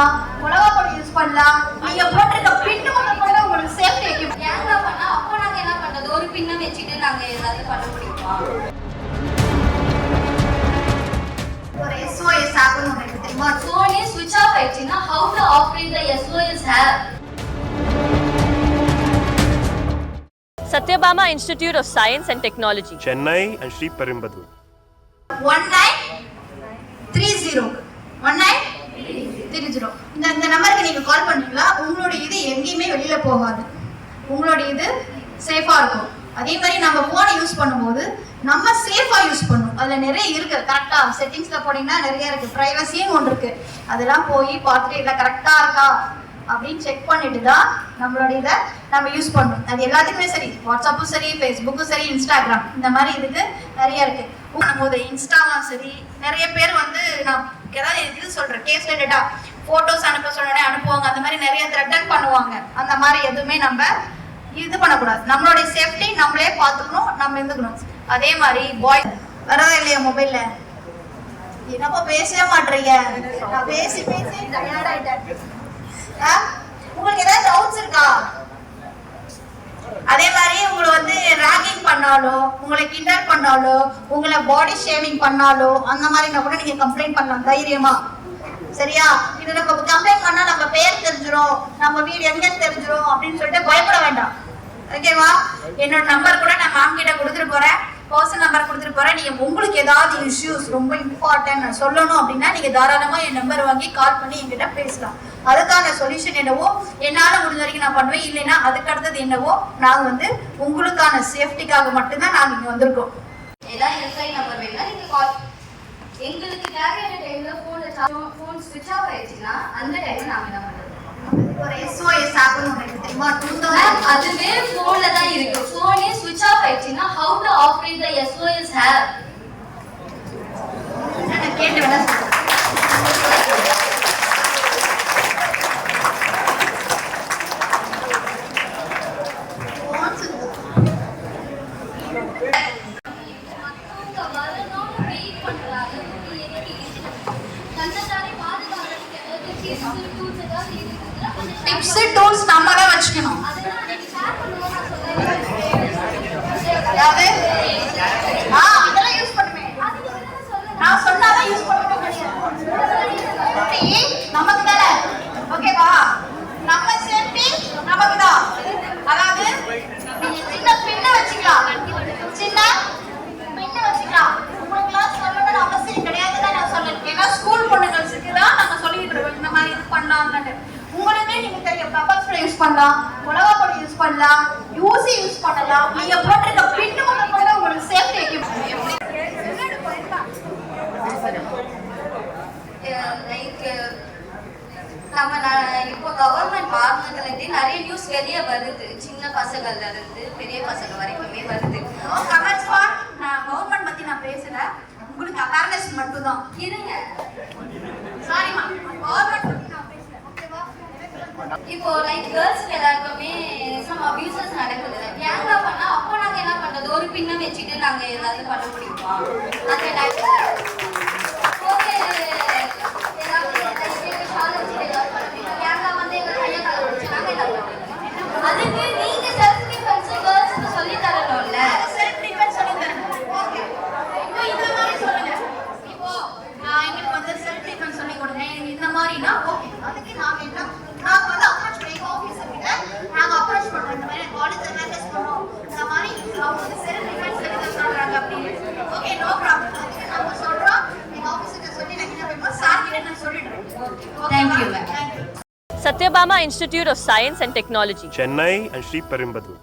பண்ணலாம், மிளகா பொடி யூஸ் பண்ணலாம். நீங்க போட்டிருக்க பின்னு கூட உங்களுக்கு சேஃப்டி எக்யூப்மெண்ட். கேங்கா பண்ணா அப்போ நாங்க என்ன பண்றது? ஒரு பின்ன வச்சுட்டு நாங்க ஏதாவது பண்ண முடியுமா? ஒரு SOS ஆப்னு ஒன்று இருக்கு தெரியுமா? ஃபோனே ஸ்விட்ச் ஆஃப் ஆயிடுச்சுன்னா how to operate the SOS app? Satyabama Institute of Science and Technology, Chennai and Sri Perumbudur. 1930 1930 இந்த நம்பருக்கு நீங்க கால் பண்ணீங்களா? உங்களோட இது எங்கேயுமே வெளியில போகாது, உங்களோட இது சேஃபா இருக்கும். அதே மாதிரி நம்ம போனை யூஸ் பண்ணும்போது நம்ம சேஃபா யூஸ் பண்ணணும். அதுல நிறைய இருக்கு, கரெக்டா செட்டிங்ஸ்ல போனீங்கன்னா நிறைய இருக்கு. பிரைவசின்னு ஒன்று இருக்கு, அதெல்லாம் போய் பார்த்துட்டு இதெல்லாம் கரெக்டா இருக்கா அப்படின்னு செக் பண்ணிட்டு தான் நம்மளோட இதை நம்ம யூஸ் பண்ணணும். அது எல்லாத்துக்குமே சரி, வாட்ஸ்அப்பும் சரி, ஃபேஸ்புக்கும் சரி, இன்ஸ்டாகிராம், இந்த மாதிரி இதுக்கு நிறைய இருக்கு. போது இன்ஸ்டாவும் சரி, நிறைய பேர் வந்து நான் ஏதாவது இது சொல்றேன், கேஸ் ரிலேட்டடா போட்டோஸ் அனுப்ப சொன்னோடனே அனுப்புவாங்க. அந்த மாதிரி நிறைய த்ரெட்டன் பண்ணுவாங்க. அந்த மாதிரி எதுவுமே நம்ம இது பண்ணக்கூடாது. நம்மளுடைய சேஃப்டி நம்மளே பார்த்துக்கணும், நம்ம இருந்துக்கணும். அதே மாதிரி பாய் வரதா இல்லையா மொபைல்ல? என்னப்பா பேசவே மாட்டீங்க? நான் பேசி பேசி டயர்ட் ஆயிட்டேன். உங்களுக்கு ஏதாவது டவுட்ஸ் இருக்கா? அதே மாதிரி உங்களை வந்து ராகிங் பண்ணாலோ, உங்களை கிண்டல் பண்ணாலோ, உங்களை பாடி ஷேவிங் பண்ணாலோ, அந்த மாதிரினா கூட நீங்க கம்ப்ளைண்ட் பண்ணலாம் தைரியமா. சரியா? இது நம்ம கம்ப்ளைண்ட் பண்ணா நம்ம பேர் தெரிஞ்சிரும், நம்ம வீடு எங்கன்னு தெரிஞ்சிரும் அப்படின்னு சொல்லிட்டு பயப்பட வேண்டாம். ஓகேவா? என்னோட நம்பர் கூட நான் மேம் கிட்ட கொடுத்துட்டு போறேன், பர்சனல் நம்பர் கொடுத்துட்டு போறேன். நீங்க உங்களுக்கு ஏதாவது இஷ்யூஸ் ரொம்ப இம்பார்ட்டன்ட் சொல்லணும் அப்படின்னா நீங்க தாராளமா என் நம்பர் வாங்கி கால் பண்ணி என்கிட்ட பேசலாம். அதுக்கான சொல்யூஷன் என்னவோ என்னால முடிஞ்ச வரைக்கும் நான் பண்ணுவேன். இல்லைன்னா அதுக்கு அடுத்தது என்னவோ நாங்க வந்து உங்களுக்கான சேஃப்டிக்காக மட்டும்தான் நாங்க இங்க வந்திருக்கோம். ஏதாவது ஹெல்ப்லைன் நம்பர் வேணா நீங்க கால். எங்களுக்கு தேவையான டைம்ல ஃபோன் ஸ்விட்ச் ஆஃப் ஆயிடுச்சுன்னா அந்த டைம்ல நாம என்ன பண்றது? ஒரு SOS ஆப்னு ஒன்று இருக்கு தெரியுமா? அதுவே ஃபோன்ல தான் இருக்கு. ஃபோனே ஸ்விட்ச் ஆஃப் ஆயிடுச்சுன்னா how to operate the SOS app? நான் கேட்டு வேணா டிப்ஸ் டூல்ஸ் நம்ம தான் வச்சுக்கணும். அதாவது அதெல்லாம் யூஸ் பண்ணுவேன். நான் சொன்னாதான் யூஸ் பண்ணுவேன். நமக்கு தானே, ஓகேவா? நம்ம சேஃப்டி நமக்கு தான். அதாவது நீங்க சின்ன பின்ன வச்சுக்கலாம், சின்ன பின்ன வச்சுக்கலாம். உங்களுக்குலாம் சொல்லணும்னு அவசியம் கிடையாதுதான் நான் சொல்றேன். ஏன்னா ஸ்கூல் பொண்ணுங்களுக்கு தான் நம்ம சொல்லிட்டு இருக்கோம் இந்த மாதிரி இது பண்ணலாம்னு. உங்களுமே நீங்க தெரியும், பெப்பர் ஸ்ப்ரே யூஸ் பண்ணலாம், மிளகா பொடி யூஸ் பண்ணலாம், யூசி யூஸ் பண்ணலாம். நீங்க போட்டிருக்க பின்னு கூட உங்களுக்கு சேஃப்டி எக்யூப்மெண்ட். லைக் நம்ம இப்போ கவர்மெண்ட் மாறினதுல இருந்து நிறைய நியூஸ் வெளியே வருது. சின்ன பசங்கள்ல இருந்து பெரிய பசங்க வரைக்குமே வருது. நான் கவர்மெண்ட் பத்தி நான் பேசல, உங்களுக்கு அவேர்னஸ் மட்டும் தான். இருங்க, சாரிமா, கவர்மெண்ட் பத்தி நான் பேசல. ஓகேவா? இப்போ லைக் கேர்ள்ஸ்க்கு எல்லாருக்குமே சம் அபியூசஸ் நடக்குது. கேங்கா பண்ணா அப்போ நாங்க என்ன பண்றது? ஒரு பின்ன வச்சுட்டு நாங்க ஏதாவது பண்ண முடியுமா? அந்த டைம்ல ஓகே ஏதாவது ஷால் வச்சு ஏதாவது பண்ண முடியும். கேங்கா வந்து எங்க கையை கால பிடிச்சி நாங்க என்ன பண்ணுவோம்? அதுக்கு நீங்க செல்ஃப் டிஃபென்ஸ் கேர்ள்ஸ்க்கு சொல்லி தரணும்ல. செல்ஃப் டிஃபென்ஸ் சொல்லி தரணும். ஓகே, இப்போ இந்த மாதிரி சொல்லுங்க. இப்போ எங்களுக்கு வந்து செல்ஃப் டிஃபென்ஸ் சொல்லி கொடுங்க இந்த மாதிரினா ஓகே. அதுக்கு நாங்க என்ன நாங்க வந்து அப்ரோச் பண்ணி ஆஃபீஸர் கிட்ட நாங்க அப்ரோச் பண்றோம். இந்த மாதிரி காலேஜ் அவேர்னஸ் பண்றோம், இந்த மாதிரி அவங்க வந்து செல்ஃப் டிஃபென்ஸ் சொல்லி சொல்றாங்க அப்படின்னு. Okay, no problem. நம்ம சொல்றோம், எங்க ஆஃபீஸர்கிட்ட சொல்லி நாங்க என்ன பண்ணுவோம், சார் கிட்ட நான் சொல்லிடுறேன். Thank you, ma'am. Satyabama Institute of Science and Technology, Chennai and Sri Perumbudur.